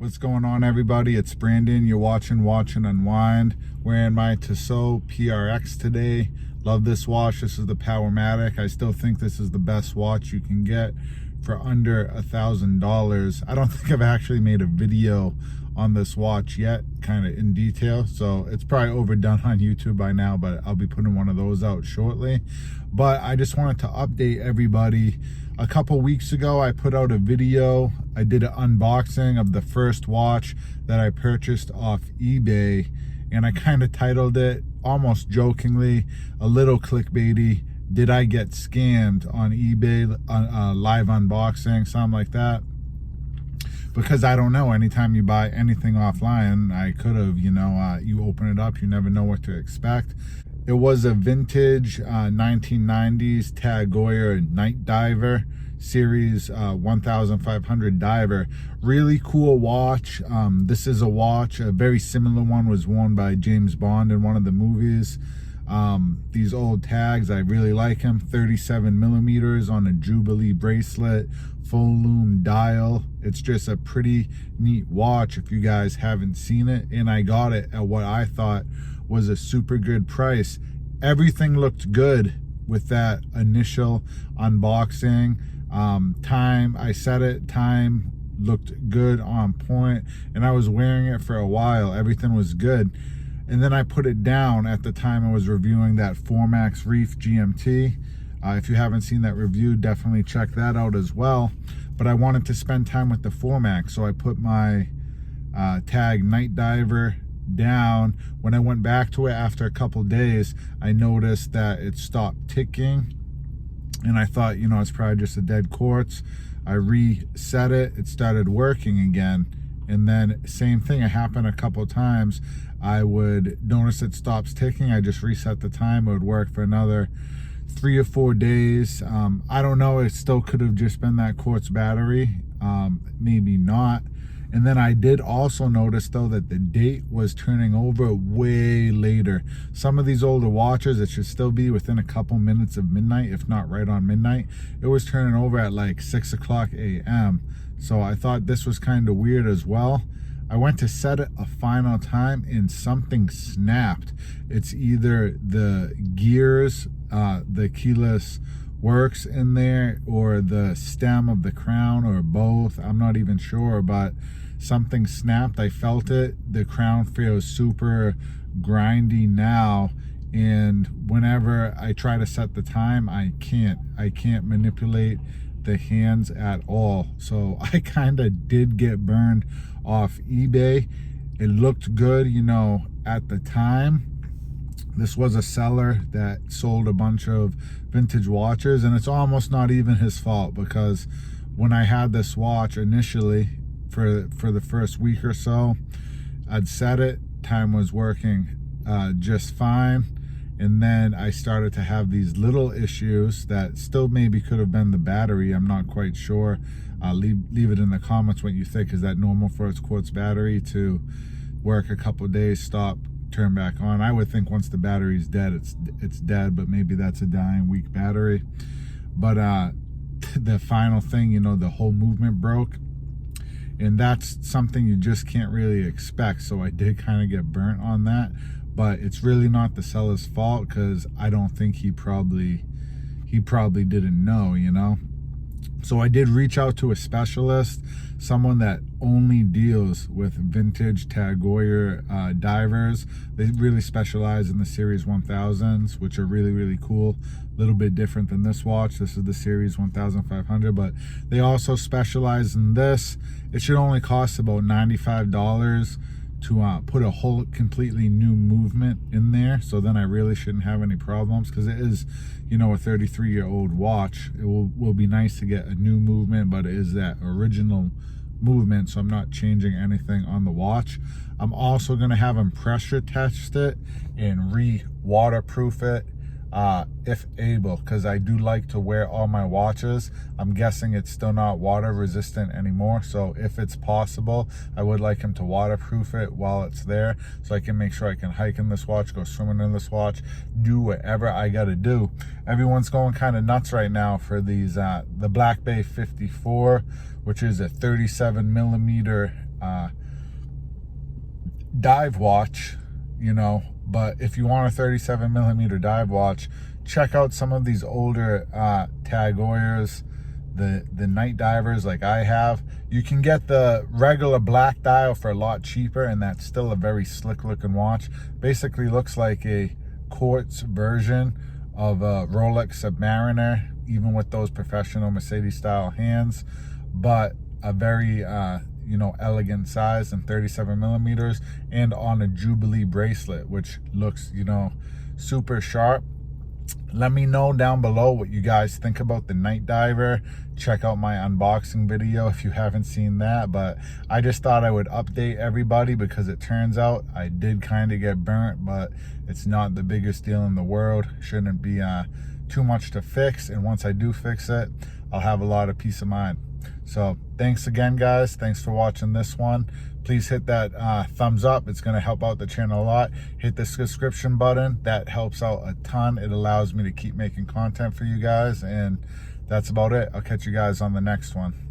What's going on, everybody? It's Brandon. You're watching Unwind. Wearing my Tissot PRX today. Love this watch. This is the Powermatic. I still think this is the best watch you can get for under $1,000. I don't think I've actually made a video on this watch yet, kind of in detail, so it's probably overdone on YouTube by now, but I'll be putting one of those out shortly. But I just wanted to update everybody. A couple weeks ago, I put out a video. I did an unboxing of the first watch that I purchased off eBay, and I kind of titled it, almost jokingly, a little clickbaity, "Did I get scammed on eBay, live unboxing," something like that. Because I don't know, anytime you buy anything offline, I could have, you open it up, you never know what to expect. It was a vintage 1990s Tag Heuer night diver, series 1500 diver. Really cool watch. This is a watch, a very similar one was worn by James Bond in one of the movies. These old tags, I really like them. 37 millimeters on a Jubilee bracelet, full lume dial. It's just a pretty neat watch if you guys haven't seen it, and I got it at what I thought was a super good price. Everything looked good with that initial unboxing. I set it, time looked good, on point, and I was wearing it for a while. Everything was good. And then I put it down at the time I was reviewing that Formax Reef GMT. If you haven't seen that review, definitely check that out as well. But I wanted to spend time with the Formax, so I put my Tag Night Diver down. When I went back to it after a couple days, I noticed that it stopped ticking. And I thought, it's probably just a dead quartz. I reset it, it started working again. And then same thing, it happened a couple times. I would notice it stops ticking. I just reset the time. It would work for another 3 or 4 days. I don't know. It still could have just been that quartz battery. Maybe not. And then I did also notice, though, that the date was turning over way later. Some of these older watches, it should still be within a couple minutes of midnight, if not right on midnight. It was turning over at like 6 o'clock a.m. So I thought this was kind of weird as well. I went to set it a final time and something snapped. It's either the gears, the keyless works in there, or the stem of the crown, or both. I'm not even sure, but something snapped. I felt it. The crown feels super grindy now, and whenever I try to set the time, I can't manipulate the hands at all. So I kind of did get burned off eBay. It looked good, at the time. This was a seller that sold a bunch of vintage watches, and it's almost not even his fault, because when I had this watch initially for the first week or so, I'd set it, time was working just fine, and then I started to have these little issues that still maybe could have been the battery. I'm not quite sure. Leave it in the comments what you think. Is that normal for its quartz battery to work a couple days, stop, turn back on? I would think once the battery's dead, it's dead, but maybe that's a dying weak battery. But the final thing, the whole movement broke, and that's something you just can't really expect. So I did kind of get burnt on that, but it's really not the seller's fault, because I don't think he probably didn't know, So I did reach out to a specialist, someone that only deals with vintage Tag Heuer divers. They really specialize in the Series 1000s, which are really, really cool. A little bit different than this watch. This is the Series 1500, but they also specialize in this. It should only cost about $95 to put a whole completely new movement in there. So then I really shouldn't have any problems, because it is, a 33-year-old watch. It will be nice to get a new movement, but it is that original movement, so I'm not changing anything on the watch. I'm also going to have them pressure test it and re-waterproof it if able, because I do like to wear all my watches. I'm guessing it's still not water resistant anymore, so if it's possible, I would like him to waterproof it while it's there, so I can make sure I can hike in this watch, go swimming in this watch, do whatever I gotta do. Everyone's going kind of nuts right now for these the Black Bay 54, which is a 37 millimeter dive watch, you know. But if you want a 37 millimeter dive watch, check out some of these older Tag Heuers, the night divers like I have. You can get the regular black dial for a lot cheaper, and that's still a very slick looking watch. Basically looks like a quartz version of a Rolex Submariner, even with those professional Mercedes style hands, but a very you know, elegant size and 37 millimeters, and on a Jubilee bracelet, which looks, you know, super sharp. Let me know down below what you guys think about the night diver. Check out my unboxing video if you haven't seen that. But I just thought I would update everybody, because it turns out I did kind of get burnt, but it's not the biggest deal in the world. Shouldn't be too much to fix, and once I do fix it, I'll have a lot of peace of mind. So thanks again, guys. Thanks for watching this one. Please hit that thumbs up. It's going to help out the channel a lot. Hit the subscription button. That helps out a ton. It allows me to keep making content for you guys. And that's about it. I'll catch you guys on the next one.